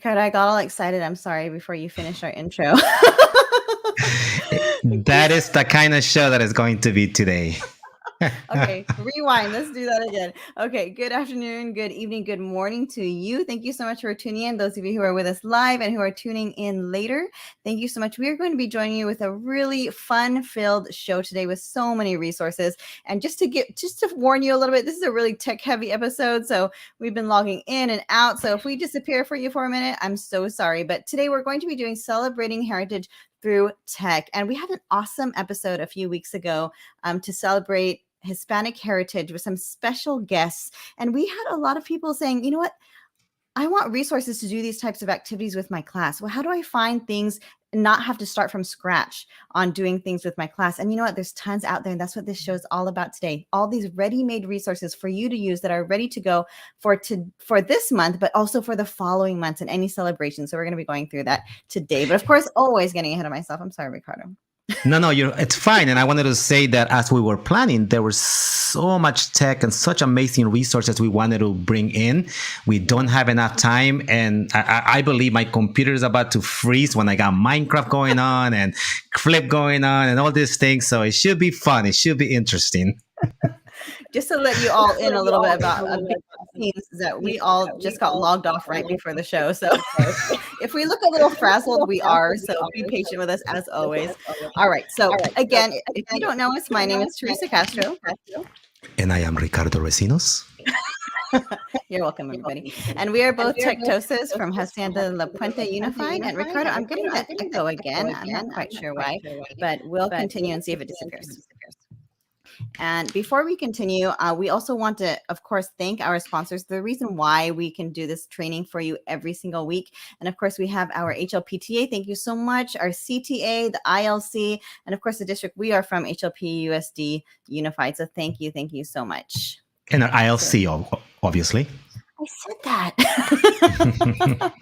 Ricardo, I got all excited. I'm sorry before you finish our intro. That is the kind of show that is going to be today. Okay, rewind. Let's do that again. Okay, good afternoon, good evening, good morning to you. Thank you so much for tuning in. Those of you who are with us live and who are tuning in later, thank you so much. We are going to be joining you with a really fun-filled show today with so many resources. And just to warn you a little bit, this is a really tech-heavy episode, so we've been logging in and out. So if we disappear for you for a minute, I'm so sorry. But today we're going to be doing Celebrating Heritage through Tech, and we had an awesome episode a few weeks ago to celebrate Hispanic heritage with some special guests. And we had a lot of people saying, you know what? I want resources to do these types of activities with my class. Well, how do I find things and not have to start from scratch on doing things with my class? And you know what? There's tons out there. And that's what this show is all about today. All these ready-made resources for you to use that are ready to go for this month, but also for the following months and any celebration. So we're going to be going through that today. But of course, always getting ahead of myself. I'm sorry, Ricardo. No, it's fine. And I wanted to say that as we were planning, there was so much tech and such amazing resources we wanted to bring in. We don't have enough time. And I believe my computer is about to freeze when I got Minecraft going on and Flip going on and all these things. So it should be fun. It should be interesting. Just to let you all in a little bit about scenes that we all just got logged off right before the show. So if we look a little frazzled, we are. So be patient with us as always. All right. So again, if you don't know us, my name is Teresa Castro. And I am Ricardo Recinos. You're welcome, everybody. And we are both Tectosas from Hacienda La Puente Unified. And Ricardo, I'm getting that echo again. I'm not quite sure why, but we'll continue and see if it disappears. And before we continue, we also want to, of course, thank our sponsors. The reason why we can do this training for you every single week. And of course, we have our HLPTA. Thank you so much. Our CTA, the ILC, and of course, the district. We are from HLP USD Unified. So thank you so much. And our ILC, obviously. I said that.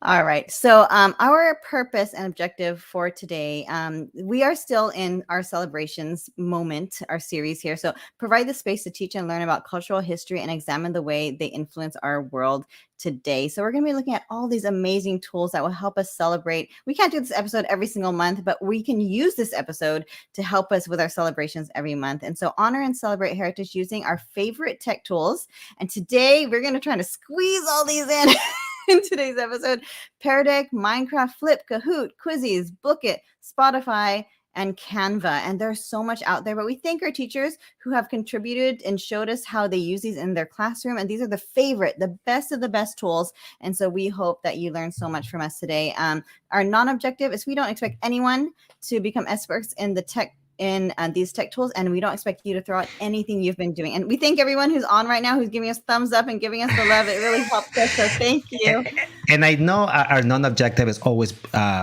All right. So our purpose and objective for today, we are still in our celebrations moment, our series here. So provide the space to teach and learn about cultural history and examine the way they influence our world today. So we're going to be looking at all these amazing tools that will help us celebrate. We can't do this episode every single month, but we can use this episode to help us with our celebrations every month. And so honor and celebrate heritage using our favorite tech tools. And today we're going to try to squeeze all these in today's episode: Pear Deck, Minecraft, Flip, Kahoot, Quizzes, Bookit, Spotify, and Canva. And there's so much out there, but we thank our teachers who have contributed and showed us how they use these in their classroom. And these are the best of the best tools. And so we hope that you learn so much from us today. Our non-objective is we don't expect anyone to become experts in the tech in these tech tools, and we don't expect you to throw out anything you've been doing. And we thank everyone who's on right now, who's giving us thumbs up and giving us the love. It really helps us, so thank you. And I know our non-objective is always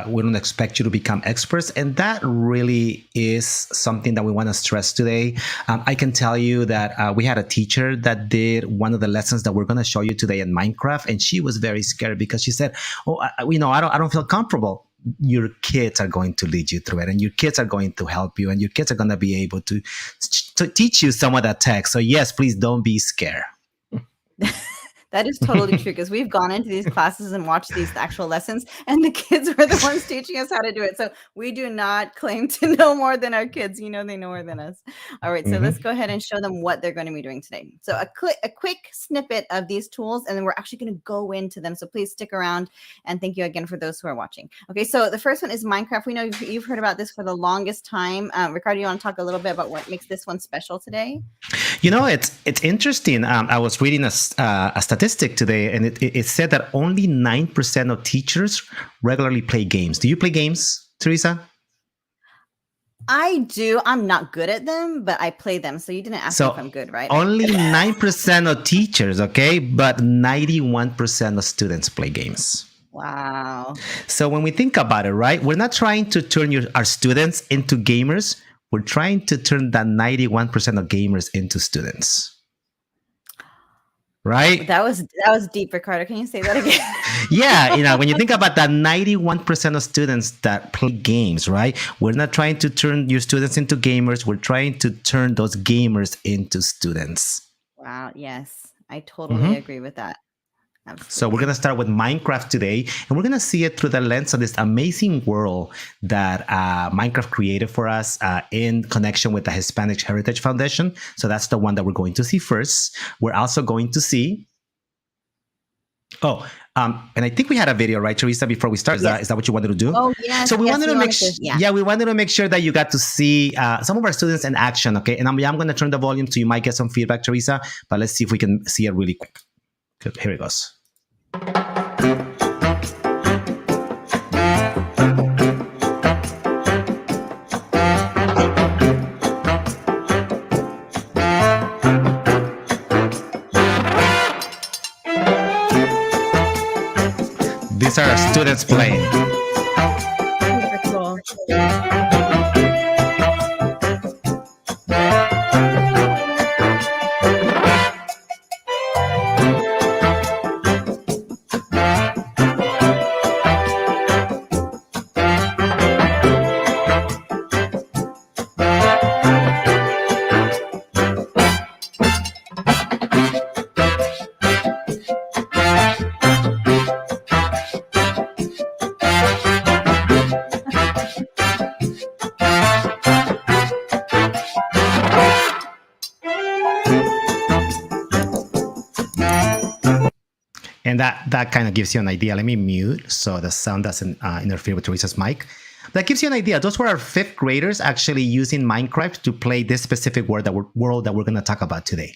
we don't expect you to become experts, and that really is something that we want to stress today. I can tell you that we had a teacher that did one of the lessons that we're going to show you today in Minecraft, and she was very scared because she said, I don't feel comfortable. Your kids are going to lead you through it, and your kids are going to help you, and your kids are going to be able to teach you some of that tech. So yes, please don't be scared. That is totally true, because we've gone into these classes and watched these actual lessons, and the kids were the ones teaching us how to do it. So we do not claim to know more than our kids. You know, they know more than us. All right, so let's go ahead and show them what they're going to be doing today. So a quick snippet of these tools, and then we're actually going to go into them. So please stick around, and thank you again for those who are watching. Okay, so the first one is Minecraft. We know you've heard about this for the longest time. Ricardo, you want to talk a little bit about what makes this one special today? You know, it's interesting. I was reading a statistic today, and it said that only 9% of teachers regularly play games. Do you play games, Teresa? I do. I'm not good at them, but I play them. So you didn't ask me if I'm good, right? Only 9% of teachers, okay? But 91% of students play games. Wow. So when we think about it, right, we're not trying to turn our students into gamers. We're trying to turn that 91% of gamers into students. Right? That was deep, Ricardo. Can you say that again? Yeah, when you think about that 91% of students that play games, right? We're not trying to turn your students into gamers. We're trying to turn those gamers into students. Wow. Yes, I totally agree with that. So we're Absolutely. going to start with Minecraft today, and we're going to see it through the lens of this amazing world that Minecraft created for us in connection with the Hispanic Heritage Foundation. So that's the one that we're going to see first. We're also going to see. Oh, and I think we had a video, right, Teresa, before we start. Yes. Is that what you wanted to do? Oh, yes. So we Yes. wanted We to make wanted to, yeah. yeah, we wanted to make sure that you got to see some of our students in action. Okay, and I'm going to turn the volume so you might get some feedback, Teresa. But let's see if we can see it really quick. Good. Here it goes. These are our students playing. Super cool. And that kind of gives you an idea. Let me mute so the sound doesn't interfere with Teresa's mic. That gives you an idea. Those were our fifth graders actually using Minecraft to play this specific world that we're going to talk about today.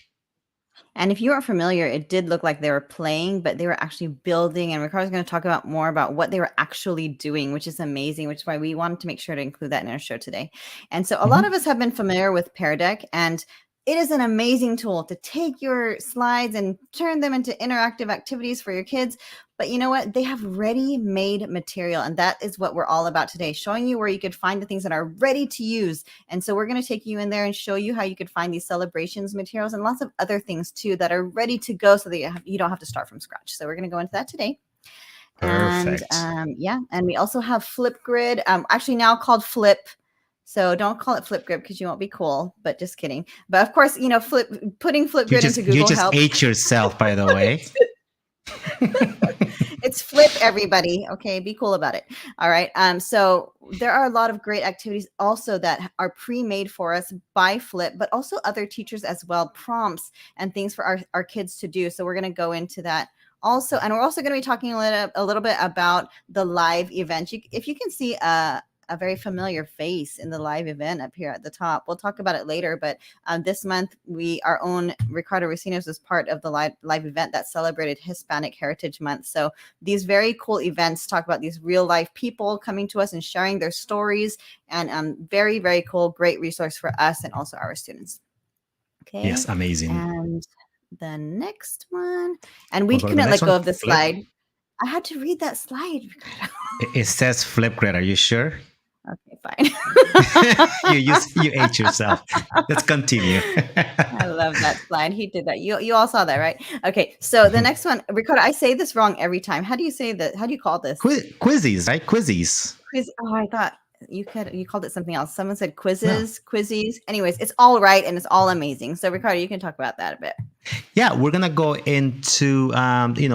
And if you aren't familiar, it did look like they were playing, but they were actually building. And Ricardo's going to talk about more about what they were actually doing, which is amazing, which is why we wanted to make sure to include that in our show today. And so a lot of us have been familiar with Pear Deck, and it is an amazing tool to take your slides and turn them into interactive activities for your kids. But you know what? They have ready-made material, and that is what we're all about today, showing you where you could find the things that are ready to use. And so we're going to take you in there and show you how you could find these celebrations materials and lots of other things too that are ready to go so that you don't have to start from scratch. So we're going to go into that today. Perfect. And yeah, and we also have Flipgrid, actually now called Flip. So don't call it Flipgrid because you won't be cool, but just kidding. But of course, you know, putting Flipgrid into Google you just helps. ate yourself, by the way. It's Flip, everybody. Okay, be cool about it. All right. So there are a lot of great activities also that are pre-made for us by Flip, but also other teachers as well, prompts and things for our kids to do. So we're going to go into that also, and we're also going to be talking a little bit about the live event. If you can see a very familiar face in the live event up here at the top. We'll talk about it later, but this month our own Ricardo Recinos was part of the live event that celebrated Hispanic Heritage Month. So these very cool events talk about these real life people coming to us and sharing their stories, and very, very cool, great resource for us and also our students. Okay. Yes, amazing. And the next one, and we couldn't let go of the slide. I had to read that slide, Ricardo. It says Flipgrid. Are you sure? Okay, fine. you ate yourself. Let's continue. I love that slide. He did that. You all saw that, right? Okay, so the next one, Ricardo, I say this wrong every time. How do you say that? How do you call this? Quizzes, right? Quizzes. Oh, I thought you called it something else. Someone said quizzes, quizzies. Anyways, it's all right and it's all amazing. So Ricardo, you can talk about that a bit. Yeah, we're going to go into,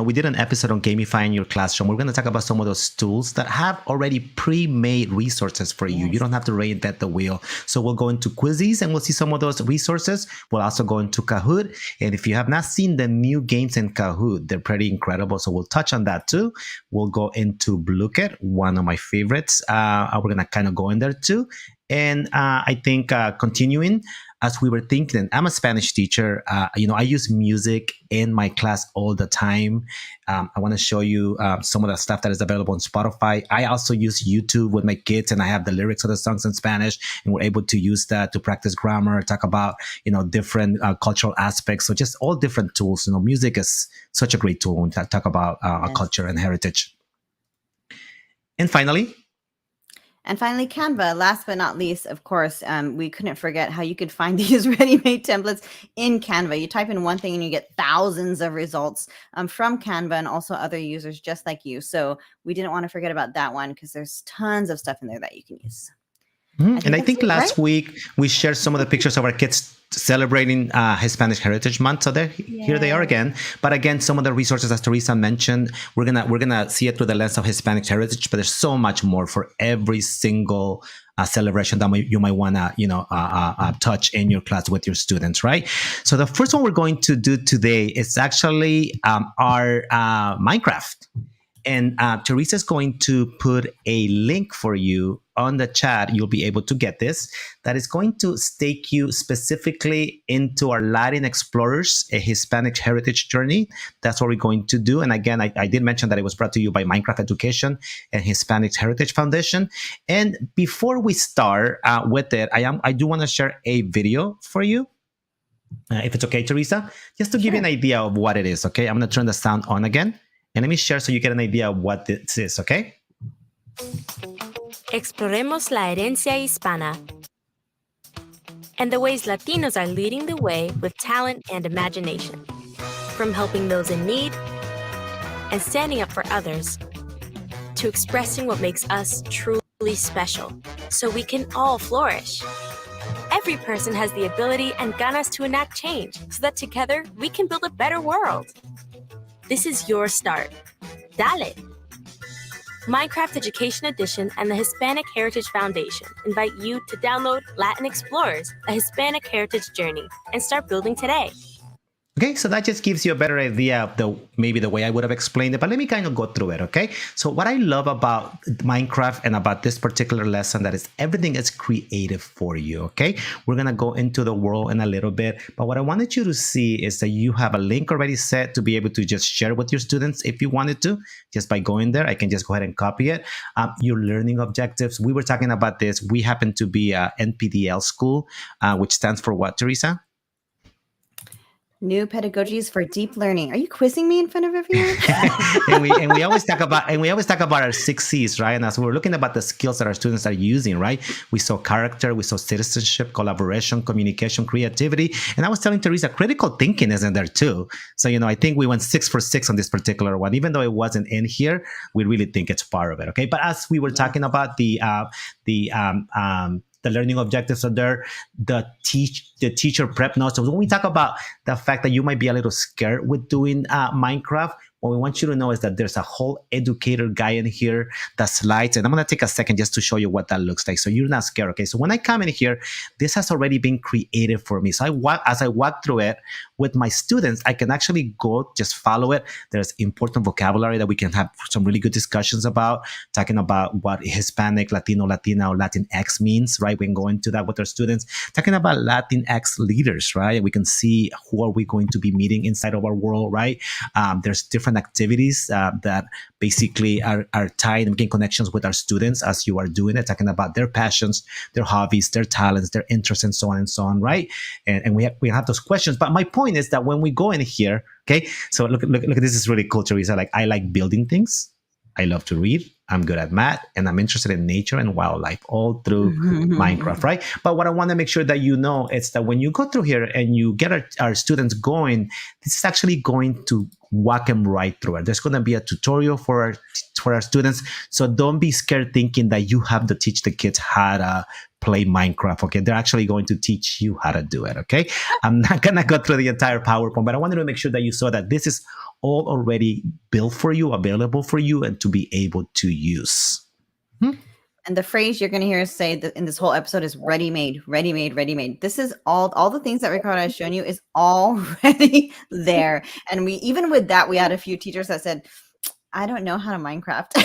we did an episode on gamifying your classroom. We're going to talk about some of those tools that have already pre-made resources for you. You don't have to reinvent the wheel. So we'll go into Quizzes and we'll see some of those resources. We'll also go into Kahoot. And if you have not seen the new games in Kahoot, they're pretty incredible. So we'll touch on that too. We'll go into Blooket, one of my favorites. We're going to kind of go in there too. And I think continuing, as we were thinking, I'm a Spanish teacher. I use music in my class all the time. I want to show you some of the stuff that is available on Spotify. I also use YouTube with my kids, and I have the lyrics of the songs in Spanish, and we're able to use that to practice grammar, talk about different cultural aspects. So just all different tools. Music is such a great tool when we talk about our culture and heritage. And finally, Canva, last but not least, of course, we couldn't forget how you could find these ready-made templates in Canva. You type in one thing and you get thousands of results from Canva and also other users just like you. So we didn't want to forget about that one because there's tons of stuff in there that you can use. And I that's think it, right? last week we shared some of the pictures of our kids celebrating Hispanic Heritage Month. So there, here they are Yeah. again. But again, some of the resources, as Teresa mentioned, we're gonna see it through the lens of Hispanic heritage. But there's so much more for every single celebration that you might wanna touch in your class with your students, right? So the first one we're going to do today is actually our Minecraft. And Teresa is going to put a link for you on the chat. You'll be able to get this. That is going to stake you specifically into our Latin Explorers, a Hispanic heritage journey. That's what we're going to do. And again, I did mention that it was brought to you by Minecraft Education and Hispanic Heritage Foundation. And before we start with it, I do want to share a video for you. If it's okay, Teresa, just to give you an idea of what it is, okay? I'm going to turn the sound on again. And let me share so you get an idea of what this is, okay? Exploremos la herencia hispana and the ways Latinos are leading the way with talent and imagination. From helping those in need and standing up for others, to expressing what makes us truly special, so we can all flourish. Every person has the ability and ganas to enact change, so that together we can build a better world. This is your start. Dale! Minecraft Education Edition and the Hispanic Heritage Foundation invite you to download Latin Explorers, a Hispanic heritage journey, and start building today. Okay, so that just gives you a better idea of maybe the way I would have explained it, but let me kind of go through it, okay? So what I love about Minecraft and about this particular lesson, that is everything is creative for you, okay? We're gonna go into the world in a little bit, but what I wanted you to see is that you have a link already set to be able to just share with your students if you wanted to, just by going there. I can just go ahead and copy it. Your learning objectives, we were talking about this. We happen to be a NPDL school, which stands for what, Teresa? New pedagogies for deep learning. Are you quizzing me in front of everyone? and we always talk about our 6 C's, right? And as we're looking about the skills that our students are using, right? We saw character, we saw citizenship, collaboration, communication, creativity. And I was telling Teresa, critical thinking is in there too. So, I think we went 6 for 6 on this particular one. Even though it wasn't in here, we really think it's part of it. Okay. But as we were talking about the learning objectives are there, the teacher prep notes. So when we talk about the fact that you might be a little scared with doing Minecraft, what we want you to know is that there's a whole educator guide in here, the slides, and I'm going to take a second just to show you what that looks like. So you're not scared, okay? So when I come in here, this has already been created for me. So as I walk through it with my students, I can actually go just follow it. There's important vocabulary that we can have some really good discussions about, talking about what Hispanic, Latino, Latina, or Latinx means, right? We can go into that with our students, talking about Latinx leaders, right? We can see who are we going to be meeting inside of our world, right? There's different activities that basically are tied and making connections with our students as you are doing it, talking about their passions, their hobbies, their talents, their interests, and so on, right? And we have those questions. But my point is that when we go in here, okay, so look, this is really cool, Teresa. Like, I like building things. I love to read. I'm good at math, and I'm interested in nature and wildlife all through Minecraft, right? But what I want to make sure that you know is that when you go through here and you get our students going, this is actually going to walk them right through it. There's going to be a tutorial for our students. So don't be scared thinking that you have to teach the kids how to play Minecraft, okay? They're actually going to teach you how to do it, okay? I'm not going to go through the entire PowerPoint, but I wanted to make sure that you saw that this is all already built for you, available for you, and to be able to use. And the phrase you're going to hear us say in this whole episode is ready made, ready made, ready made. This is all the things that Ricardo has shown you is already there. And even with that, we had a few teachers that said, I don't know how to Minecraft.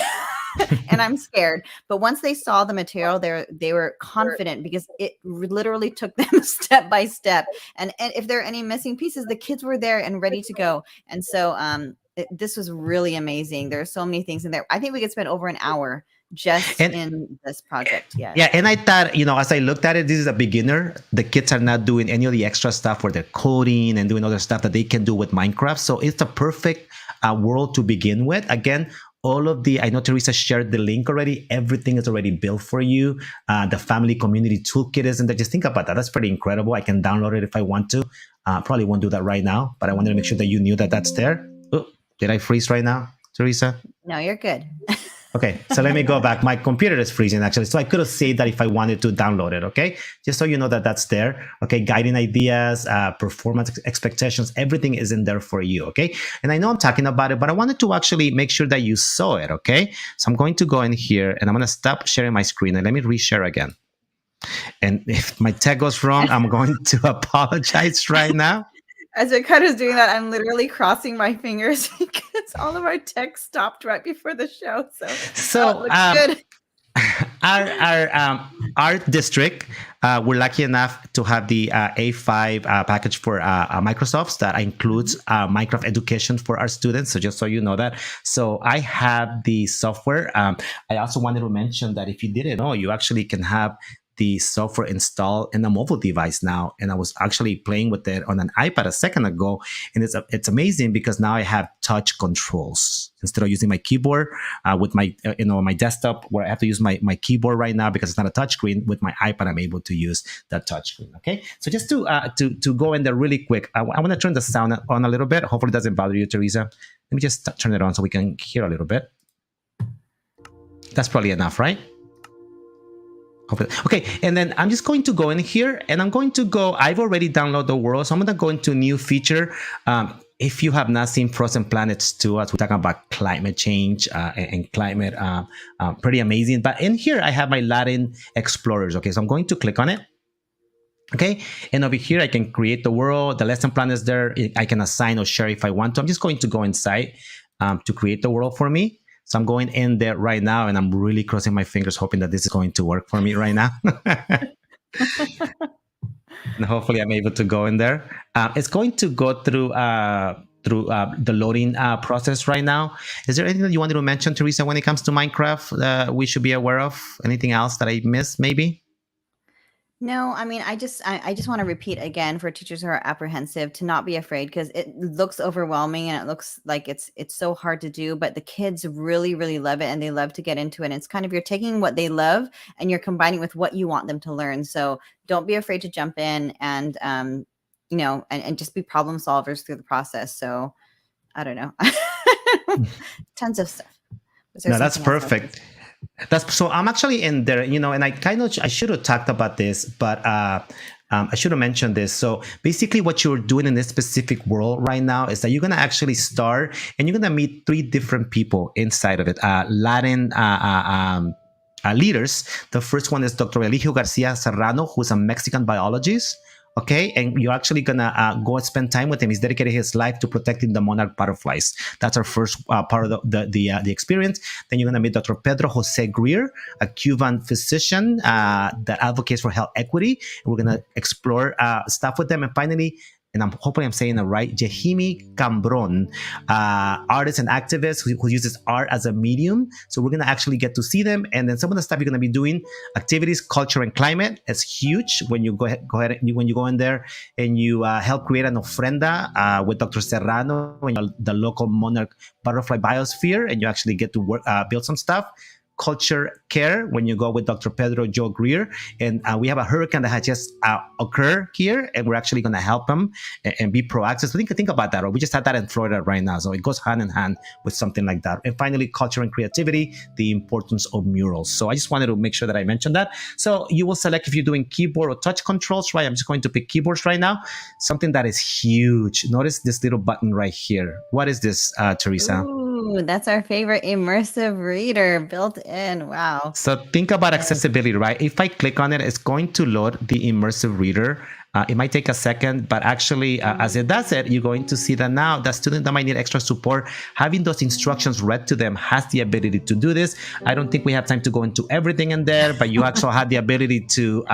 And I'm scared. But once they saw the material, they were confident because it literally took them step by step. And if there are any missing pieces, the kids were there and ready to go. And so this was really amazing. There are so many things in there. I think we could spend over an hour just in this project. Yeah. And I thought, as I looked at it, this is a beginner. The kids are not doing any of the extra stuff where they're coding and doing other stuff that they can do with Minecraft. So it's a perfect world to begin with. Again, I know Teresa shared the link already. Everything is already built for you. The family community toolkit is in there. Just think about that. That's pretty incredible. I can download it if I want to. Probably won't do that right now, but I wanted to make sure that you knew that that's there. Oh, did I freeze right now, Teresa? No, you're good. Okay, so let me go back. My computer is freezing actually. So I could have saved that if I wanted to download it. Okay, just so you know that that's there. Okay, guiding ideas, performance expectations, everything is in there for you. Okay, and I know I'm talking about it, but I wanted to actually make sure that you saw it. Okay, so I'm going to go in here and I'm going to stop sharing my screen and let me reshare again. And if my tech goes wrong, I'm going to apologize right now. As Ricardo's doing that, I'm literally crossing my fingers because all of our text stopped right before the show. So it looks good. Our district, we're lucky enough to have the A5 package for Microsoft that includes Minecraft education for our students. So just so you know that. So I have the software. I also wanted to mention that if you didn't know, you actually can have the software installed in a mobile device now. And I was actually playing with it on an iPad a second ago. And it's amazing because now I have touch controls instead of using my keyboard with my, my desktop where I have to use my keyboard right now because it's not a touch screen. With my iPad, I'm able to use that touch screen. Okay. So just to go in there really quick, I want to turn the sound on a little bit. Hopefully it doesn't bother you, Teresa. Let me just turn it on so we can hear a little bit. That's probably enough, right? Okay, and then I'm just going to go in here and I'm going to go, I've already downloaded the world, so I'm going to go into new feature. If you have not seen Frozen Planets 2, as we're talking about climate change and climate, pretty amazing. But in here, I have my Latin Explorers. Okay, so I'm going to click on it. Okay, and over here, I can create the world. The lesson plan is there. I can assign or share if I want to. I'm just going to go inside to create the world for me. So I'm going in there right now, and I'm really crossing my fingers, hoping that this is going to work for me right now. And hopefully I'm able to go in there. It's going to go through the loading process right now. Is there anything that you wanted to mention, Teresa, when it comes to Minecraft we should be aware of? Anything else that I missed, maybe? No, I mean, I just want to repeat again for teachers who are apprehensive to not be afraid because it looks overwhelming and it looks like it's so hard to do, but the kids really, really love it and they love to get into it. And it's kind of, you're taking what they love and you're combining with what you want them to learn. So don't be afraid to jump in and, and just be problem solvers through the process. So I don't know, tons of stuff. No, that's perfect. So I'm actually in there, and I should have talked about this, but I should have mentioned this. So basically what you're doing in this specific world right now is that you're going to actually start and you're going to meet 3 different people inside of it, Latin leaders. The first one is Dr. Eligio Garcia Serrano, who's a Mexican biologist. Okay, and you're actually gonna go and spend time with him. He's dedicated his life to protecting the monarch butterflies. That's our first part of the experience. Then you're gonna meet Dr. Pedro Jose Greer, a Cuban physician that advocates for health equity. And we're gonna explore stuff with them. And finally, and I'm hoping I'm saying it right, Jehimi Cambron, artist and activist who uses art as a medium. So we're going to actually get to see them. And then some of the stuff you're going to be doing, activities, culture, and climate, is huge when you go ahead when you go in there and you help create an ofrenda with Dr. Serrano and the local monarch butterfly biosphere, and you actually get to work, build some stuff. Culture care when you go with Dr. Pedro Joe Greer, and we have a hurricane that has just occurred here, and we're actually going to help them and be proactive. So think about that. Or we just had that in Florida right now, so it goes hand in hand with something like that. And finally, culture and creativity, the importance of murals. So I just wanted to make sure that I mentioned that. So you will select if you're doing keyboard or touch controls, right? I'm just going to pick keyboards right now. Something that is huge. Notice this little button right here. What is this, Teresa? Ooh, that's our favorite immersive reader built in. Wow. So think about accessibility, right? If I click on it, it's going to load the immersive reader. It might take a second, but actually, as it does it, you're going to see that now the student that might need extra support, having those instructions read to them has the ability to do this. I don't think we have time to go into everything in there, but you actually have the ability to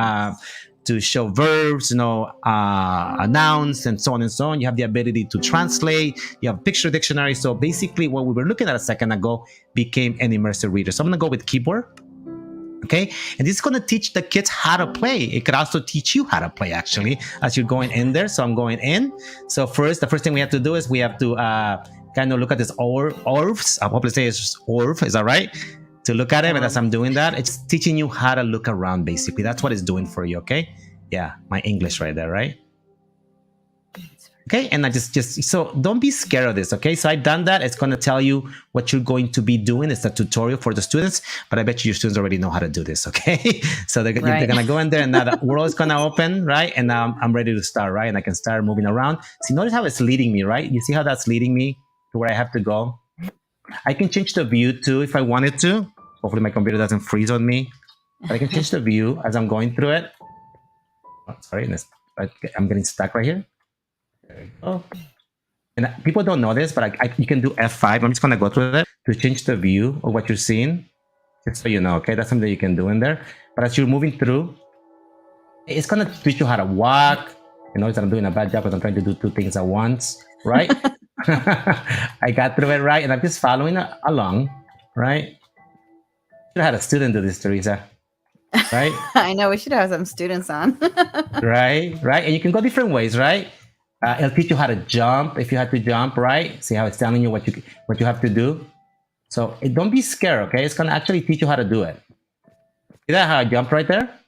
show verbs, nouns, and so on and so on. You have the ability to translate. You have picture dictionary. So basically what we were looking at a second ago became an immersive reader. So I'm going to go with keyboard. Okay. And this is going to teach the kids how to play. It could also teach you how to play, actually, as you're going in there. So I'm going in. So the first thing we have to do is we have to kind of look at this ORFs. I hope to say it's ORF. Is that right? To look at it, and as I'm doing that, it's teaching you how to look around, basically. That's what it's doing for you, okay? Yeah, my English right there, right? Okay, and I just so don't be scared of this. Okay, so I've done that. It's going to tell you what you're going to be doing. It's a tutorial for the students, but I bet you your students already know how to do this. Okay, so they're Right. going to go in there, and now the world is going to open, right? And now I'm ready to start, right? And I can start moving around. See, notice how it's leading me, right? You see how that's leading me to where I have to go. I can change the view too if I wanted to. Hopefully, my computer doesn't freeze on me. But I can change the view as I'm going through it. Oh, sorry, I'm getting stuck right here. There we go. And people don't know this, but you can do F5. I'm just going to go through that to change the view of what you're seeing. Just so you know, okay? That's something you can do in there. But as you're moving through, it's going to teach you how to walk. You know, I'm doing a bad job because I'm trying to do two things at once, right? I got through it, right? And I'm just following along, right? Should have had a student do this, Teresa. Right? I know we should have some students on. Right? And you can go different ways, right? It'll teach you how to jump if you have to jump, right? See how it's telling you what you have to do. So don't be scared, okay? It's gonna actually teach you how to do it. See that how I jumped right there?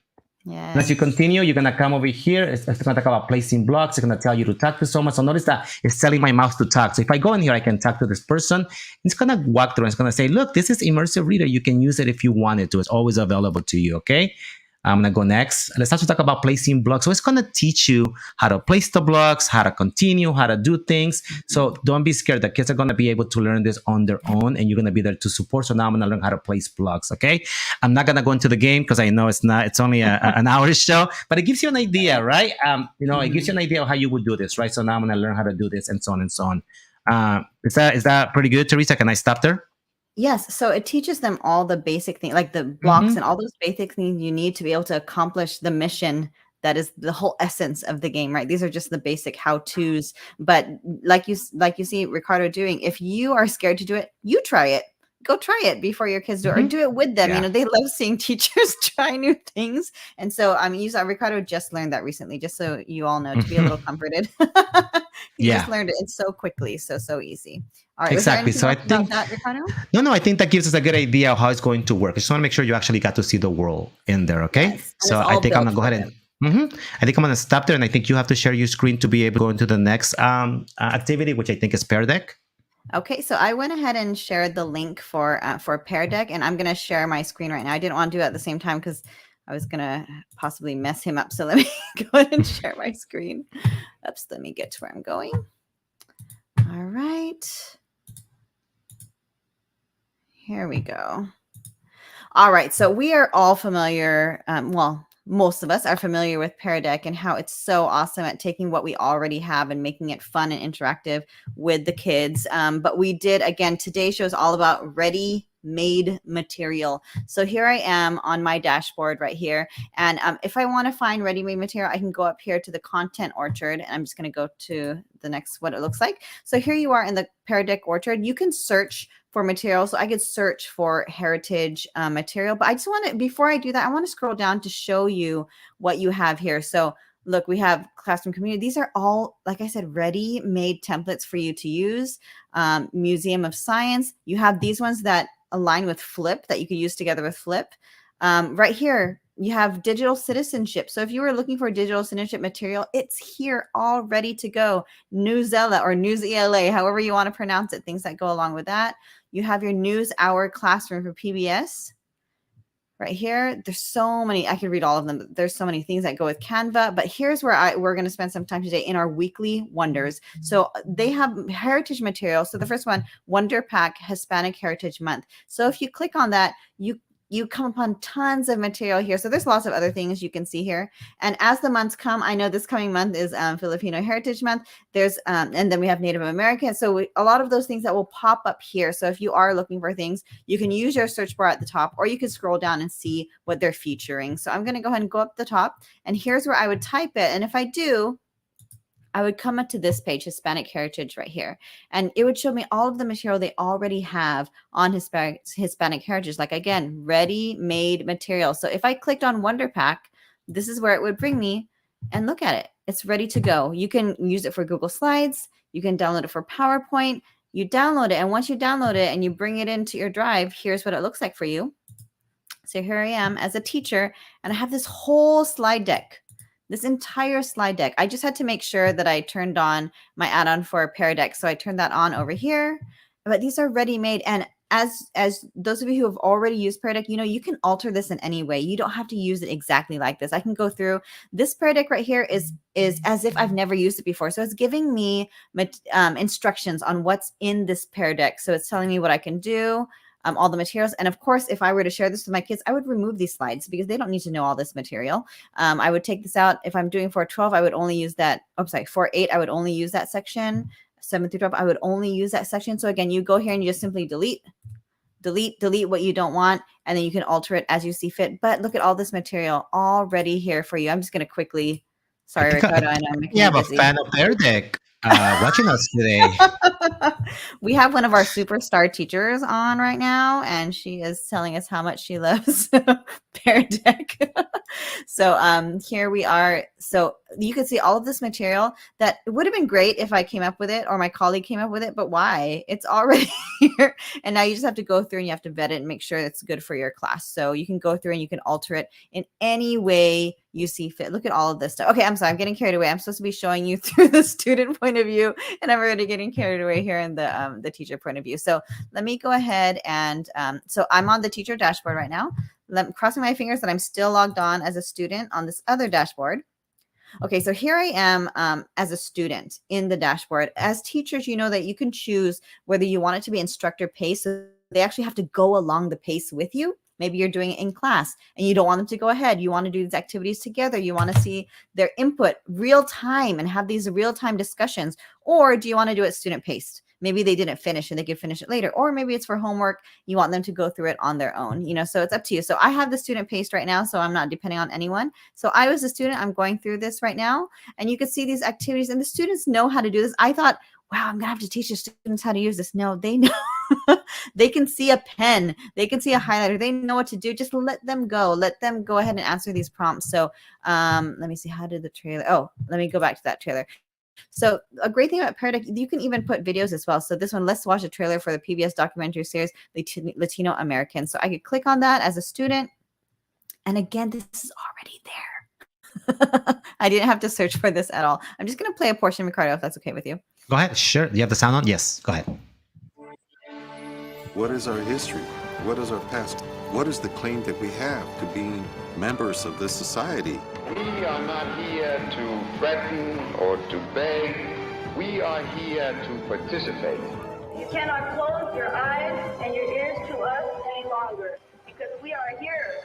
Yeah. And as you continue, you're gonna come over here. It's gonna talk about placing blocks. It's gonna tell you to talk to someone. So notice that it's telling my mouse to talk. So if I go in here, I can talk to this person. It's gonna walk through. It's gonna say, look, this is Immersive Reader. You can use it if you wanted to. It's always available to you, okay? I'm gonna go next. Let's also talk about placing blocks. So it's gonna teach you how to place the blocks, how to continue, how to do things. So don't be scared. The kids are gonna be able to learn this on their own, and you're gonna be there to support. So now I'm gonna learn how to place blocks. Okay. I'm not gonna go into the game because I know it's only an hour show, but it gives you an idea, right? It gives you an idea of how you would do this, right? So now I'm gonna learn how to do this, and so on and so on. Is that pretty good, Teresa? Can I stop there? Yes, so it teaches them all the basic things, like the blocks and all those basic things you need to be able to accomplish the mission that is the whole essence of the game, right? These are just the basic how-tos. But like you see Ricardo doing, if you are scared to do it, you try it. Go try it before your kids do it, or do it with them. Yeah. They love seeing teachers try new things. And so you saw Ricardo just learned that recently, just so you all know, to be a little comforted. He just learned it so quickly, so easy. All right, exactly. So I think that, Ricardo? No, I think that gives us a good idea of how it's going to work. I just want to make sure you actually got to see the world in there. Okay. Yes, so I think I'm gonna go ahead and I think I'm gonna stop there, and I think you have to share your screen to be able to go into the next activity, which I think is Pear Deck. Okay, so I went ahead and shared the link for Pear Deck, and I'm going to share my screen right now. I didn't want to do it at the same time because I was going to possibly mess him up. So let me go ahead and share my screen. Oops, let me get to where I'm going. All right. Here we go. All right, so we are all familiar, most of us are familiar with Pear Deck and how it's so awesome at taking what we already have and making it fun and interactive with the kids. But we did, again, today's show is all about ready-made material. So here I am on my dashboard right here. And if I want to find ready-made material, I can go up here to the Content Orchard. And I'm just going to go to the next, what it looks like. So here you are in the Pear Deck Orchard. You can search for material. So I could search for heritage material, but I just want to, before I do that, I want to scroll down to show you what you have here. So look, we have classroom community. These are all, like I said, ready-made templates for you to use. Museum of Science. You have these ones that align with Flip that you could use together with Flip. Right here, you have digital citizenship. So if you were looking for digital citizenship material, it's here all ready to go. Newsela or Newsela, however you want to pronounce it, things that go along with that. You have your News Hour Classroom for PBS. Right here, there's so many, I could read all of them. There's so many things that go with Canva, but here's where we're going to spend some time today in our weekly wonders. So they have heritage material. So the first one, Wonder Pack Hispanic Heritage Month. So if you click on that, you come upon tons of material here. So there's lots of other things you can see here. And as the months come, I know this coming month is Filipino Heritage Month. There's and then we have Native American. So a lot of those things that will pop up here. So if you are looking for things, you can use your search bar at the top, or you can scroll down and see what they're featuring. So I'm going to go ahead and go up the top, and here's where I would type it. And if I do, I would come up to this page, Hispanic Heritage right here, and it would show me all of the material they already have on Hispanic Heritage, like, again, ready-made material. So if I clicked on Wonder Pack, this is where it would bring me, and look at it. It's ready to go. You can use it for Google Slides. You can download it for PowerPoint. You download it, and once you download it and you bring it into your drive, here's what it looks like for you. So here I am as a teacher, and I have this whole slide deck. this entire slide deck. I just had to make sure that I turned on my add-on for Pear Deck. So I turned that on over here, but these are ready-made. And as those of you who have already used Pear Deck, you know, you can alter this in any way. You don't have to use it exactly like this. I can go through this Pear Deck right here is as if I've never used it before. So it's giving me instructions on what's in this Pear Deck. So it's telling me what I can do. All the materials. And of course, if I were to share this with my kids, I would remove these slides because they don't need to know all this material. I would take this out. If I'm doing 412, I would only use that. Oh, sorry, 4.8, I would only use that section. 7 through 12, I would only use that section. So again, you go here and you just simply delete what you don't want, and then you can alter it as you see fit. But look at all this material already here for you. I'm just going to quickly, sorry, Ricardo, I know I'm making We have you a busy. fan of Pear Deck watching us today. We have one of our superstar teachers on right now, and she is telling us how much she loves Pear Deck. So here we are. So you can see all of this material that it would have been great if I came up with it or my colleague came up with it, but why? It's already here. And now you just have to go through and you have to vet it and make sure it's good for your class. So you can go through and you can alter it in any way you see fit. Look at all of this stuff. Okay, I'm sorry, I'm getting carried away. I'm supposed to be showing you through the student point of view, and I'm already getting carried away here in the teacher point of view. So let me go ahead and so I'm on the teacher dashboard right now. I'm crossing my fingers that I'm still logged on as a student on this other dashboard. Okay, so here I am as a student in the dashboard. As teachers, you know that you can choose whether you want it to be instructor pace, so they actually have to go along the pace with you. Maybe you're doing it in class and you don't want them to go ahead. You want to do these activities together. You want to see their input real time and have these real time discussions. Or do you want to do it student paced? Maybe they didn't finish and they could finish it later. Or maybe it's for homework. You want them to go through it on their own, you know, so it's up to you. So I have the student paced right now, so I'm not depending on anyone. So I was a student, I'm going through this right now, and you can see these activities and the students know how to do this. I thought, wow, I'm gonna have to teach the students how to use this. No, they know. They can see a pen, they can see a highlighter, they know what to do. Just let them go ahead and answer these prompts. So let me see, how did the trailer, oh, let me go back to that trailer. So a great thing about Pear Deck, you can even put videos as well. So this one, let's watch a trailer for the PBS documentary series Latino American. So I could click on that as a student, and again, this is already there. I didn't have to search for this at all. I'm just going to play a portion, Ricardo, if that's okay with you. Go ahead. Sure. You have the sound on? Yes. Go ahead. What is our history? What is our past? What is the claim that we have to being members of this society? We are not here to threaten or to beg. We are here to participate. You cannot close your eyes and your ears to us any longer because we are here.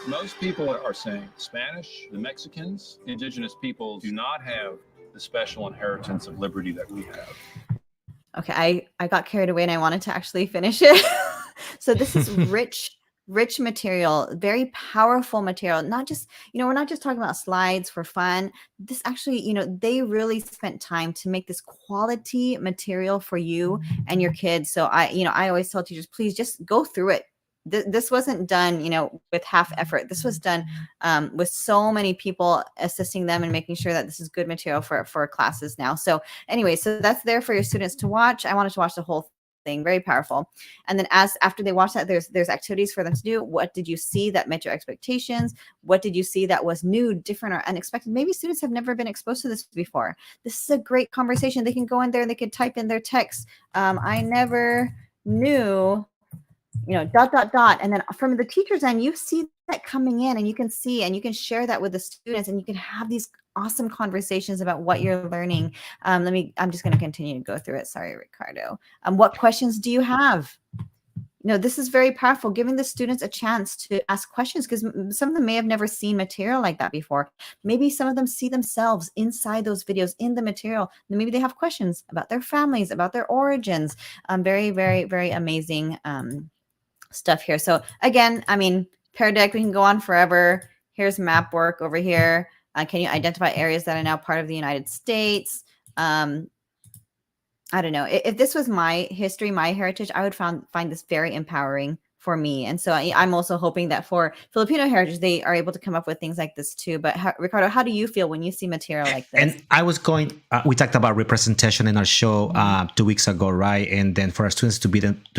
Most people are saying Spanish, the Mexicans, indigenous peoples do not have the special inheritance of liberty that we have. Okay, I got carried away and I wanted to actually finish it. So this is rich material, very powerful material. Not just, you know, we're not just talking about slides for fun. This actually, you know, they really spent time to make this quality material for you and your kids. So I always tell teachers, please just go through it. This wasn't done, you know, with half effort. This was done with so many people assisting them and making sure that this is good material for classes now. So anyway, so that's there for your students to watch. I wanted to watch the whole thing, very powerful. And then after they watch that, there's activities for them to do. What did you see that met your expectations? What did you see that was new, different, or unexpected? Maybe students have never been exposed to this before. This is a great conversation. They can go in there and they can type in their text. I never knew, you know, ... And then from the teacher's end, you see that coming in and you can see and you can share that with the students and you can have these awesome conversations about what you're learning. I'm just going to continue to go through it. Sorry, Ricardo. What questions do you have? You know, this is very powerful, giving the students a chance to ask questions because some of them may have never seen material like that before. Maybe some of them see themselves inside those videos in the material. And maybe they have questions about their families, about their origins. Very, very, very amazing stuff here. So again, I mean, Pear Deck, we can go on forever. Here's map work over here. Can you identify areas that are now part of the United States? I don't know. If this was my history, my heritage, I would find this very empowering for me. And so I'm also hoping that for Filipino heritage, they are able to come up with things like this too. But Ricardo, how do you feel when you see material like this? And I was going, we talked about representation in our show 2 weeks ago, right? And then for our students to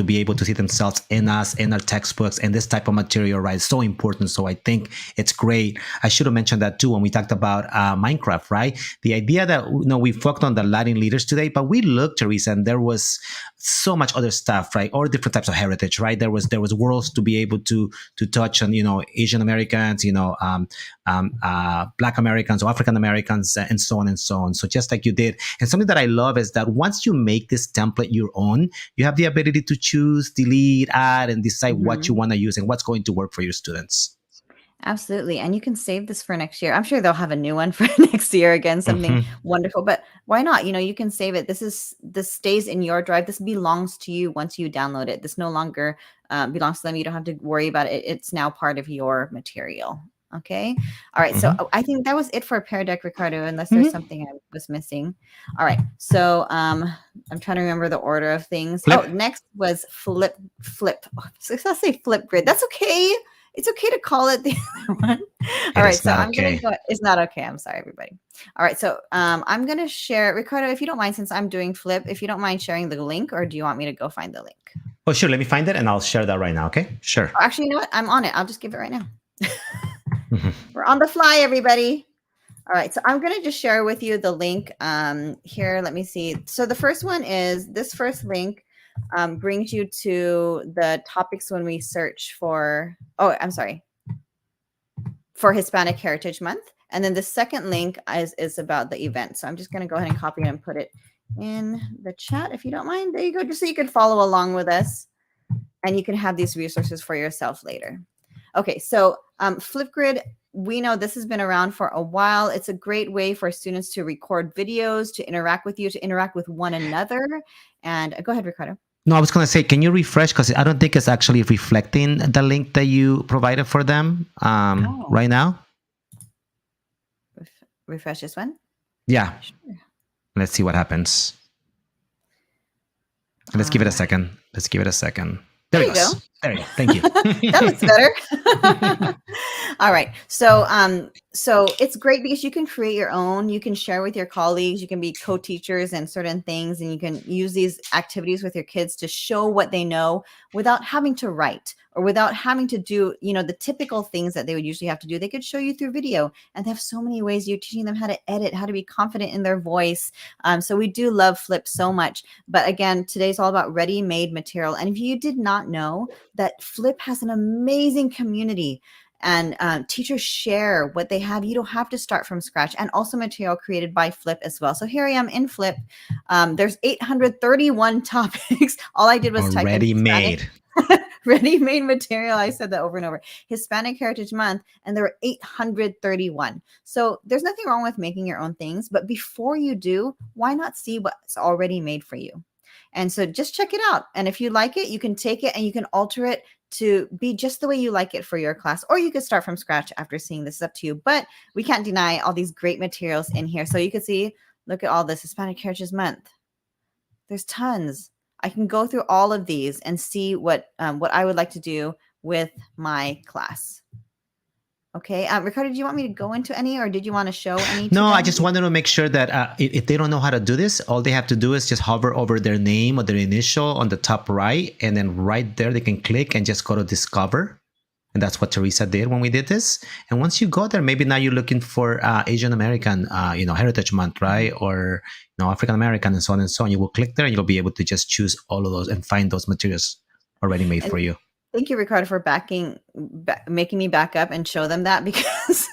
be able to see themselves in us, in our textbooks, and this type of material, right? It's so important. So I think it's great. I should have mentioned that too when we talked about Minecraft, right? The idea that, we focused on the Latin leaders today, but we looked, Teresa, and there was so much other stuff, right? All different types of heritage, right? There was worlds to be able to touch on, Asian Americans, Black Americans or African Americans, and so on and so on. So just like you did. And something that I love is that once you make this template your own, you have the ability to choose, delete, add, and decide what you want to use and what's going to work for your students. Absolutely. And you can save this for next year. I'm sure they'll have a new one for next year. Again, something wonderful, but why not? You can save it. This stays in your drive. This belongs to you once you download it. This no longer belongs to them. You don't have to worry about it. It's now part of your material. Okay. All right. So I think that was it for Pear Deck, Ricardo, unless there's something I was missing. All right. So I'm trying to remember the order of things. Flip. Oh, next was flip. Oh, so let's say Flipgrid. That's okay. It's okay to call it the other one. All right, so I'm going to go. It's not okay. I'm sorry, everybody. All right, so I'm going to share. Ricardo, if you don't mind, since I'm doing Flip, if you don't mind sharing the link, or do you want me to go find the link? Oh, sure. Let me find it and I'll share that right now. Okay, sure. Oh, actually, you know what? I'm on it. I'll just give it right now. We're on the fly, everybody. All right, so I'm going to just share with you the link here. Let me see. So the first one is this first link. Brings you to the topics when we search for, for Hispanic Heritage Month. And then the second link is about the event. So I'm just going to go ahead and copy it and put it in the chat, if you don't mind. There you go, just so you can follow along with us. And you can have these resources for yourself later. Okay, so Flipgrid, we know this has been around for a while. It's a great way for students to record videos, to interact with you, to interact with one another. And go ahead, Ricardo. No, I was going to say, can you refresh? Because I don't think it's actually reflecting the link that you provided for them right now. Refresh this one? Yeah. Sure. Let's see what happens. Let's give it a second. Let's give it a second. There it goes. There you go. Thank you. That looks better. All right. So it's great because you can create your own. You can share with your colleagues. You can be co-teachers in certain things, and you can use these activities with your kids to show what they know without having to write or without having to do, the typical things that they would usually have to do. They could show you through video, and they have so many ways. You're teaching them how to edit, how to be confident in their voice. So we do love Flip so much. But again, today's all about ready-made material. And if you did not know that Flip has an amazing community, and teachers share what they have. You don't have to start from scratch, and also material created by Flip as well. So here I am in Flip. There's 831 topics. All I did was type in ready-made. Ready-made material. I said that over and over. Hispanic Heritage Month, and there were 831. So there's nothing wrong with making your own things, but before you do, why not see what's already made for you? And so just check it out. And if you like it, you can take it and you can alter it to be just the way you like it for your class, or you could start from scratch after seeing this. It's up to you, but we can't deny all these great materials in here. So you can see, look at all this Hispanic Heritage Month. There's tons. I can go through all of these and see what I would like to do with my class. Okay, Ricardo, do you want me to go into any, or did you want to show any? No, I just wanted to make sure that if they don't know how to do this, all they have to do is just hover over their name or their initial on the top right, and then right there they can click and just go to Discover. And that's what Teresa did when we did this. And once you go there, maybe now you're looking for Asian American, Heritage Month, right? Or African American, and so on and so on. You will click there, and you'll be able to just choose all of those and find those materials already made for you. Thank you, Ricardo, for making me back up and show them that, because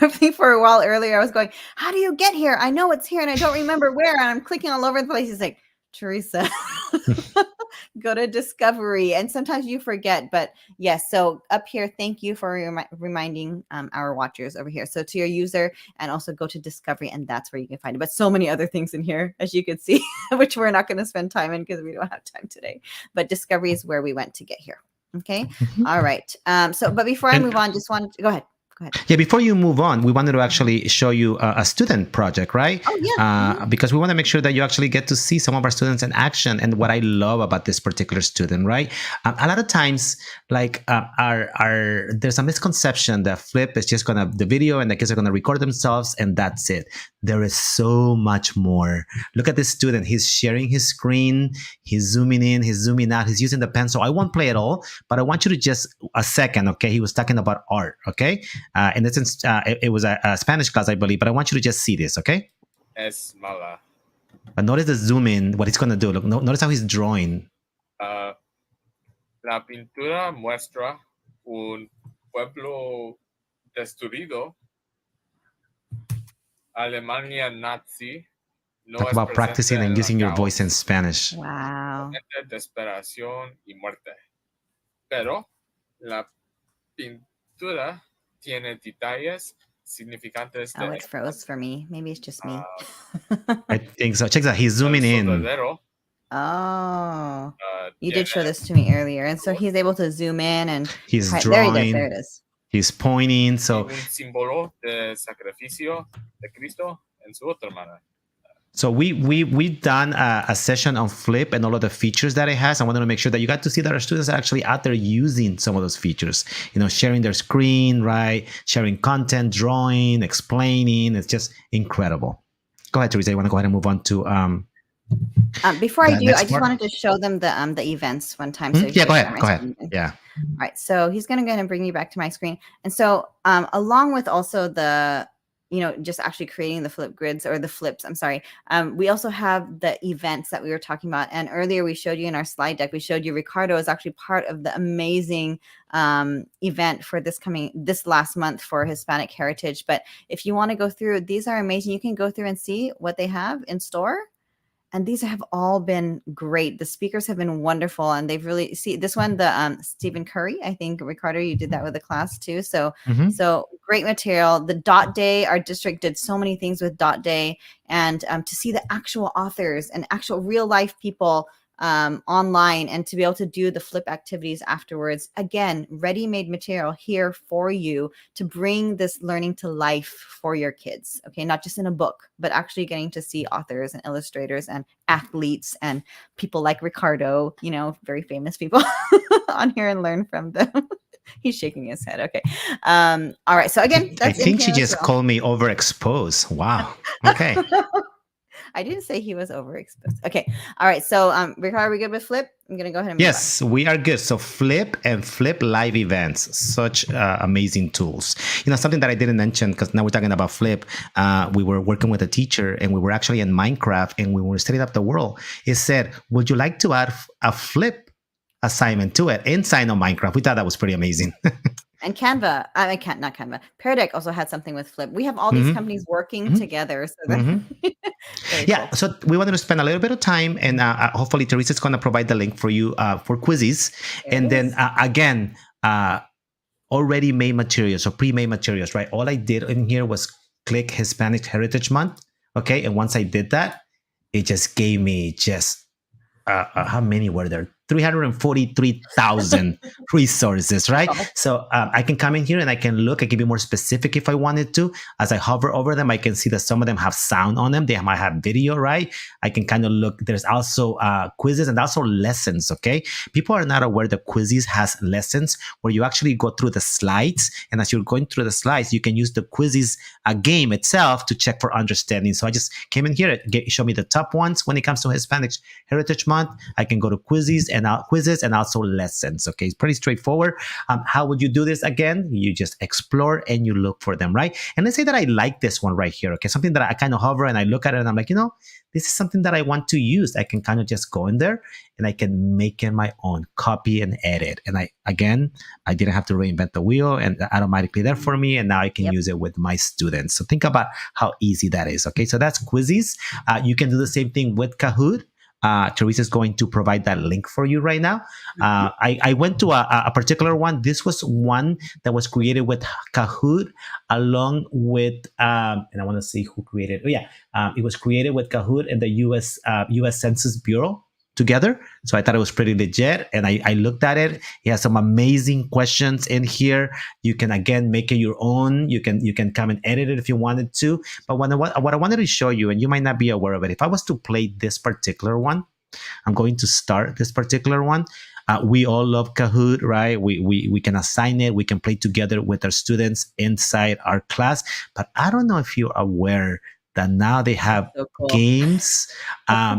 I think for a while earlier I was going, how do you get here? I know it's here and I don't remember where. And I'm clicking all over the place. He's like, Teresa, go to Discovery. And sometimes you forget. But yes, so up here, thank you for reminding our watchers over here. So to your user, and also go to Discovery, and that's where you can find it. But so many other things in here, as you can see, which we're not going to spend time in because we don't have time today. But Discovery is where we went to get here. Okay. All right. But before I move on, just wanted to go ahead. Go ahead. Yeah, before you move on, we wanted to actually show you a student project, right? Oh, yeah. Because we want to make sure that you actually get to see some of our students in action. And what I love about this particular student, right? A lot of times, like there's a misconception that Flip is just gonna the video and the kids are gonna record themselves and that's it. There is so much more. Look at this student. He's sharing his screen. He's zooming in. He's zooming out. He's using the pencil. I won't play it all, but I want you to just a second, okay? He was talking about art, okay? In this instance, it was a Spanish class, I believe, but I want you to just see this, okay? Es mala. But notice the zoom in, what he's going to do. Look, notice how he's drawing. La pintura muestra un pueblo destruido. Alemania Nazi. No Talk about practicing and using your voice in Spanish. Wow. Desesperación y muerte. Pero la pintura tiene detalles significantes. Oh, it froze for me. Maybe it's just me. I think so. Check that. He's zooming in. Oh, you did show this to me earlier, and so he's able to zoom in and he's drawing. There, there it is. He's pointing. So un símbolo de sacrificio de Cristo en su otra mano. So we've done a session on Flip and all of the features that it has. I wanted to make sure that you got to see that our students are actually out there using some of those features. You know, sharing their screen, right? Sharing content, drawing, explaining. It's just incredible. Go ahead, Teresa. You want to go ahead and move on to before I do, I just wanted to show them the events one time. So yeah, go ahead. Go ahead. Yeah. All right. So he's going to go ahead and bring me back to my screen. And so along with also the just actually creating the flip grids or the flips, I'm sorry. We also have the events that we were talking about. And earlier we showed you in our slide deck, we showed you Ricardo is actually part of the amazing event for this last month for Hispanic Heritage. But if you want to go through, these are amazing. You can go through and see what they have in store. And these have all been great. The speakers have been wonderful. And they've really this one, the Stephen Curry, I think, Ricardo, you did that with the class too. So, so great material. The Dot Day, our district did so many things with Dot Day. And to see the actual authors and actual real life people online and to be able to do the flip activities afterwards. Again, ready-made material here for you to bring this learning to life for your kids. Okay, not just in a book, but actually getting to see authors and illustrators and athletes and people like Ricardo, very famous people on here and learn from them. He's shaking his head. Okay. All right. So again, that's I think she just called me overexposed. Wow. Okay. I didn't say he was overexposed. Okay. All right. So, Ricardo, are we good with Flip? I'm going to go ahead and yes, we are good. So Flip and Flip Live events, such amazing tools. Something that I didn't mention because now we're talking about Flip. We were working with a teacher and we were actually in Minecraft and we were setting up the world. It said, would you like to add a Flip assignment to it inside of Minecraft? We thought that was pretty amazing. And Canva, not Canva. Pear Deck also had something with Flip. We have all these companies working together. So that yeah, cool. So we wanted to spend a little bit of time, and hopefully Teresa's going to provide the link for you for quizzes. Then again, already made materials, so pre-made materials, right? All I did in here was click Hispanic Heritage Month, okay? And once I did that, it just gave me just, how many were there? 343,000 resources, right? So I can come in here and I can look. I can be more specific if I wanted to. As I hover over them, I can see that some of them have sound on them. They might have video, right? I can kind of look. There's also quizzes and also lessons, okay? People are not aware that quizzes has lessons where you actually go through the slides. And as you're going through the slides, you can use the quizzes game itself to check for understanding. So I just came in here, show me the top ones when it comes to Hispanic Heritage Month. I can go to quizzes and also lessons. Okay, it's pretty straightforward. How would you do this again? You just explore and you look for them, right? And let's say that I like this one right here. Okay, something that I kind of hover and I look at it and I'm like, this is something that I want to use. I can kind of just go in there and I can make it my own, copy and edit. And I didn't have to reinvent the wheel and automatically there for me. And now I can use it with my students. So think about how easy that is. Okay, so that's quizzes. You can do the same thing with Kahoot. Teresa is going to provide that link for you right now. I went to a particular one. This was one that was created with Kahoot along with, and I want to see who created. It was created with Kahoot and the U.S. Census Bureau. together. So I thought it was pretty legit. And I looked at it. It has some amazing questions in here. You can, again, make it your own. You can come and edit it if you wanted to. But what I wanted to show you, and you might not be aware of it, if I was to play this particular one, I'm going to start this particular one. We all love Kahoot, right? We can assign it. We can play together with our students inside our class. But I don't know if you're aware that now they have So cool. games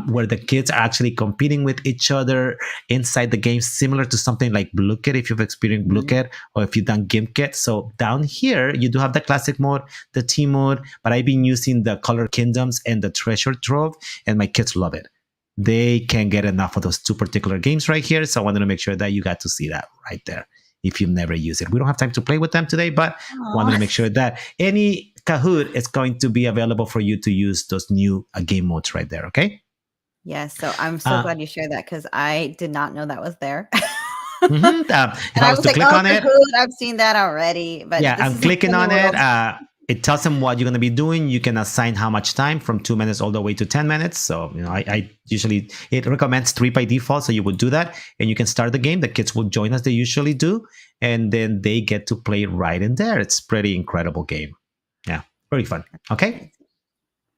where the kids are actually competing with each other inside the game, similar to something like Blooket, if you've experienced Blooket, or if you've done Gimket. So down here, you do have the classic mode, the team mode, but I've been using the Color Kingdoms and the Treasure Trove, and my kids love it. They can't get enough of those two particular games right here. So I wanted to make sure that you got to see that right there if you've never used it. We don't have time to play with them today, but wanted to make sure that any Kahoot is going to be available for you to use those new game modes right there, okay? Yes. So I'm so glad you shared that because I did not know that was there. If And I was to click on it, Kahoot, I've seen that already. But yeah, this I'm is a clicking whole on new it. world. It tells them what you're going to be doing. You can assign how much time from 2 minutes all the way to 10 minutes. So, I usually, it recommends 3 by default. So you would do that and you can start the game. The kids will join as they usually do. And then they get to play right in there. It's pretty incredible game. Yeah, pretty fun. Okay.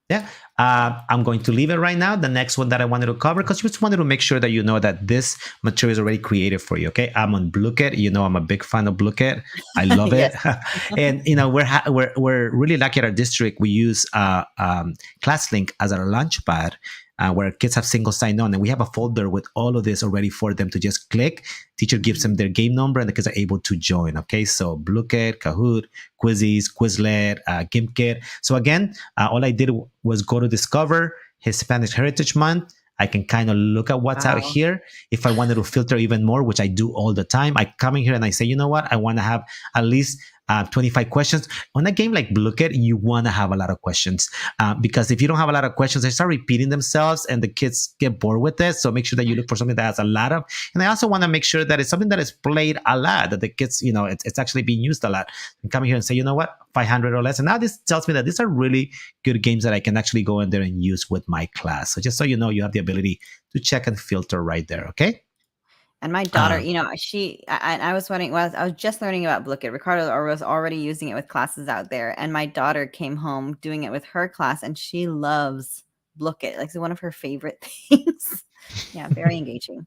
Yeah. I'm going to leave it right now. The next one that I wanted to cover, because we just wanted to make sure that you know that this material is already created for you. Okay. I'm on Blooket. I'm a big fan of Blooket. I love it. And, we're really lucky at our district. We use ClassLink as our launchpad. Where kids have single sign-on, and we have a folder with all of this already for them to just click. Teacher gives them their game number, and the kids are able to join. Okay, so Blooket, Kahoot, Quizzes, Quizlet, Gimket. So again, all I did was go to Discover Hispanic Heritage Month. I can kind of look at what's out here. If I wanted to filter even more, which I do all the time, I come in here and I say, you know what? I want to have at least 25 questions. On a game like Blooket, you want to have a lot of questions because if you don't have a lot of questions, they start repeating themselves and the kids get bored with it. So make sure that you look for something that has a lot of, and I also want to make sure that it's something that is played a lot, that the kids, it's actually being used a lot. And come here and say, you know what, 500 or less. And now this tells me that these are really good games that I can actually go in there and use with my class. So just so you know, you have the ability to check and filter right there. Okay. And my daughter, I was wondering, I was just learning about Blooket. Ricardo was already using it with classes out there. And my daughter came home doing it with her class and she loves Blooket. Like it's one of her favorite things. Yeah, very engaging.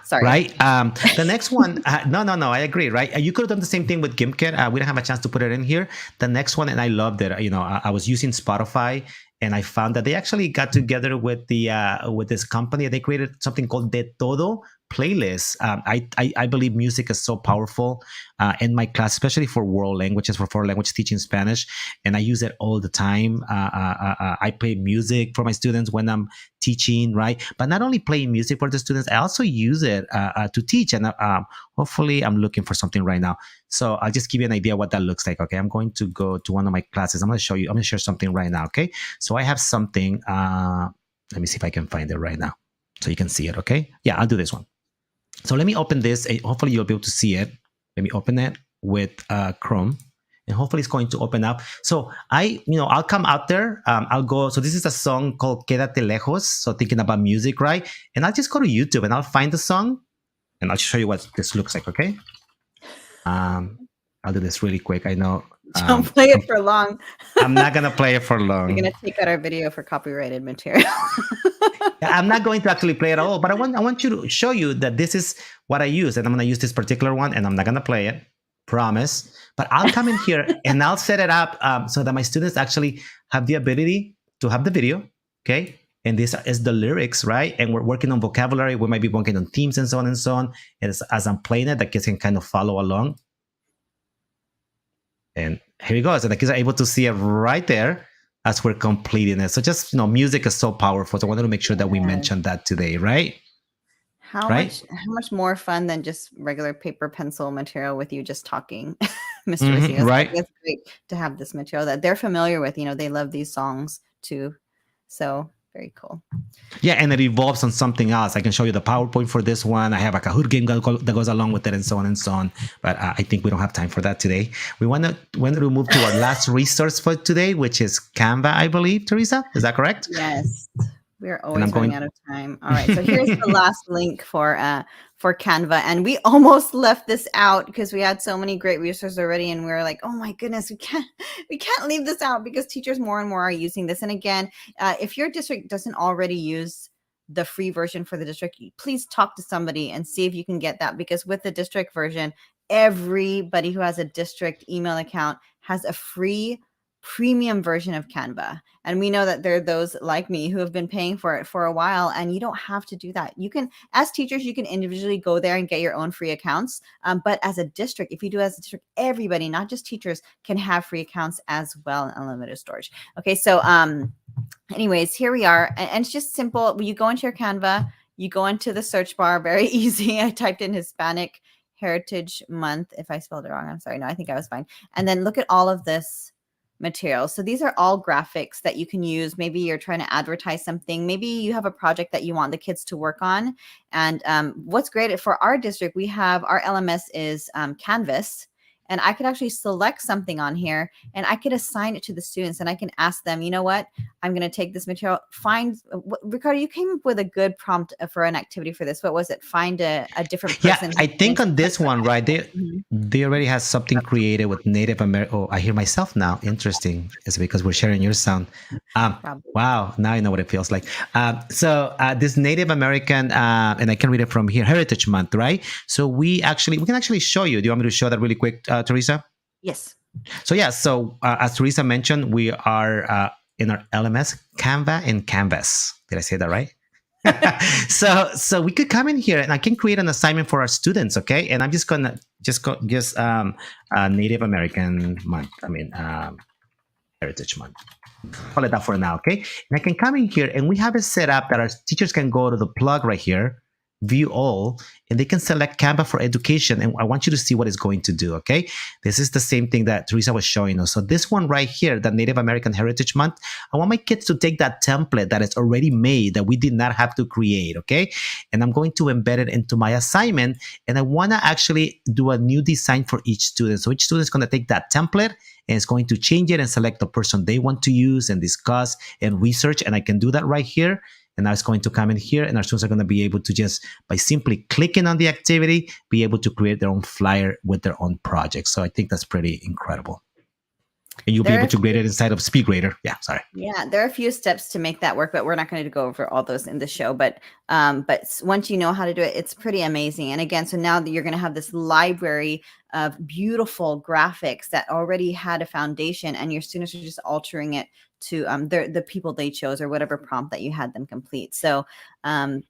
Sorry. Right. The next one, no, I agree. Right. You could have done the same thing with Gimket. We didn't have a chance to put it in here. The next one, and I loved it. I was using Spotify, and I found that they actually got together with with this company. They created something called De Todo playlist. I believe music is so powerful in my class, especially for world languages, for foreign language teaching Spanish, and I use it all the time. I play music for my students when I'm teaching, right? But not only playing music for the students, I also use it to teach. And hopefully, I'm looking for something right now. So I'll just give you an idea what that looks like. Okay, I'm going to go to one of my classes. I'm going to show you. I'm going to share something right now. Okay, so I have something. Let me see if I can find it right now, so you can see it. Okay, yeah, I'll do this one. So let me open this. Hopefully you'll be able to see it. Let me open it with Chrome, and hopefully it's going to open up. So I'll come out there. I'll go. So this is a song called Quédate Lejos. So thinking about music, right? And I'll just go to YouTube and I'll find the song, and I'll show you what this looks like. Okay. I'll do this really quick. I know. Don't play it for long. I'm not gonna play it for long. We're gonna take out our video for copyrighted material. I'm not going to actually play it at all, but I want you to show you that this is what I use, and I'm gonna use this particular one, and I'm not gonna play it, promise. But I'll come in here and I'll set it up so that my students actually have the ability to have the video, okay? And this is the lyrics, right? And we're working on vocabulary. We might be working on themes and so on and so on. And as I'm playing it, the kids can kind of follow along. And here it goes. And the kids are able to see it right there as we're completing it. So just, music is so powerful. So I wanted to make sure that we mentioned that today, right? How much more fun than just regular paper pencil material with you just talking, Mr. Racine? Right. It's great to have this material that they're familiar with. They love these songs too. So very cool. Yeah, and it evolves on something else. I can show you the PowerPoint for this one. I have a Kahoot game that goes along with it, and so on and so on. But I think we don't have time for that today. We want to move to our last resource for today, which is Canva, I believe, Teresa. Is that correct? Yes. We're I'm always going- running out of time. All right, so here's the last link for Canva, and we almost left this out because we had so many great resources already, and we were like, oh my goodness, we can't leave this out because teachers more and more are using this. And again, if your district doesn't already use the free version for the district, please talk to somebody and see if you can get that, because with the district version, everybody who has a district email account has a free premium version of Canva. And we know that there are those like me who have been paying for it for a while, and you don't have to do that. You can, as teachers, you can individually go there and get your own free accounts. But as a district, if you do as a district, everybody, not just teachers, can have free accounts as well in unlimited storage. Okay, so anyways, here we are. And it's just simple. You go into your Canva, you go into the search bar, very easy. I typed in Hispanic Heritage Month. If I spelled it wrong, I'm sorry. No, I think I was fine. And then look at all of this material. So these are all graphics that you can use. Maybe you're trying to advertise something. Maybe you have a project that you want the kids to work on. And what's great for our district, we have our LMS is Canvas. And I could actually select something on here and I could assign it to the students, and I can ask them, you know what, I'm going to take this material, Ricardo, you came up with a good prompt for an activity for this. What was it? Find a different person. Yeah, I think on this one, right, they already has something created with Native American. Oh, I hear myself now. Interesting. It's because we're sharing your sound. Wow, now I know what it feels like. So this Native American, and I can read it from here, Heritage Month, right? So we can actually show you. Do you want me to show that really quick, Teresa? Yes. So as Teresa mentioned, we are in our LMS, Canva and Canvas. Did I say that right? So we could come in here and I can create an assignment for our students, okay? And I'm just gonna Native American Month. Heritage Month. Call it that for now, okay? And I can come in here and we have it set up that our teachers can go to the plug right here, view all, and they can select Canva for education. And I want you to see what it's going to do, okay? This is the same thing that Teresa was showing us. So this one right here, the Native American Heritage Month, I want my kids to take that template that is already made that we did not have to create, okay? And I'm going to embed it into my assignment. And I want to actually do a new design for each student. So each student is going to take that template and it's going to change it and select the person they want to use and discuss and research. And I can do that right here. And now it's going to come in here and our students are going to be able to just, by simply clicking on the activity, be able to create their own flyer with their own project. So I think that's pretty incredible. And you'll be able to create it inside of SpeedGrader. Yeah, sorry. Yeah, there are a few steps to make that work, but we're not going to go over all those in the show. But once you know how to do it, it's pretty amazing. And again, so now that you're going to have this library of beautiful graphics that already had a foundation, and your students are just altering it to the people they chose or whatever prompt that you had them complete. So it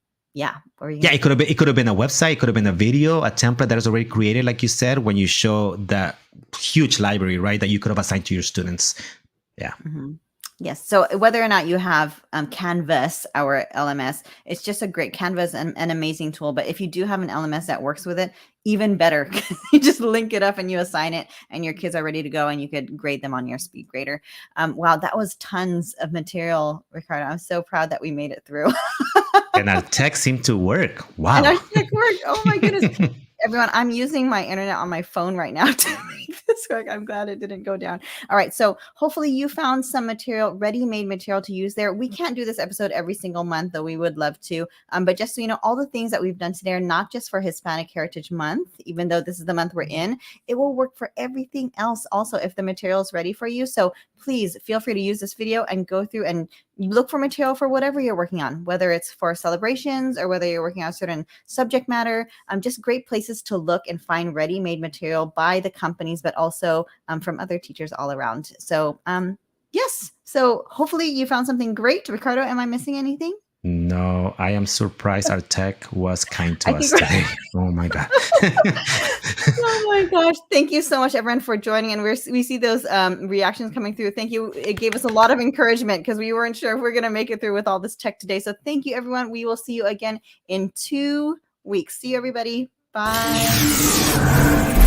could have been a website, it could have been a video, a template that is already created, like you said, when you show the huge library, right, that you could have assigned to your students. Yeah. Mm-hmm. Yes. So whether or not you have Canvas, our LMS, it's just a great Canvas and an amazing tool. But if you do have an LMS that works with it, even better. You just link it up and you assign it and your kids are ready to go and you could grade them on your SpeedGrader. Wow, that was tons of material, Ricardo. I'm so proud that we made it through. And our tech seemed to work. Wow. And our tech worked. Oh my goodness. Everyone, I'm using my internet on my phone right now to make this work. I'm glad it didn't go down. All right. So hopefully you found some material, ready-made material to use there. We can't do this episode every single month, though we would love to. But just so you know, all the things that we've done today are not just for Hispanic Heritage Month, even though this is the month we're in. It will work for everything else also if the material is ready for you. So please feel free to use this video and go through and look for material for whatever you're working on, whether it's for celebrations or whether you're working on a certain subject matter. Just great places to look and find ready-made material by the companies, but also from other teachers all around. So yes, so hopefully you found something great. Ricardo, am I missing anything? No, I am surprised our tech was kind to us today. Oh my God. Oh my gosh. Thank you so much, everyone, for joining. And we see those reactions coming through. Thank you. It gave us a lot of encouragement because we weren't sure if we're going to make it through with all this tech today. So thank you, everyone. We will see you again in 2 weeks. See you, everybody. Bye.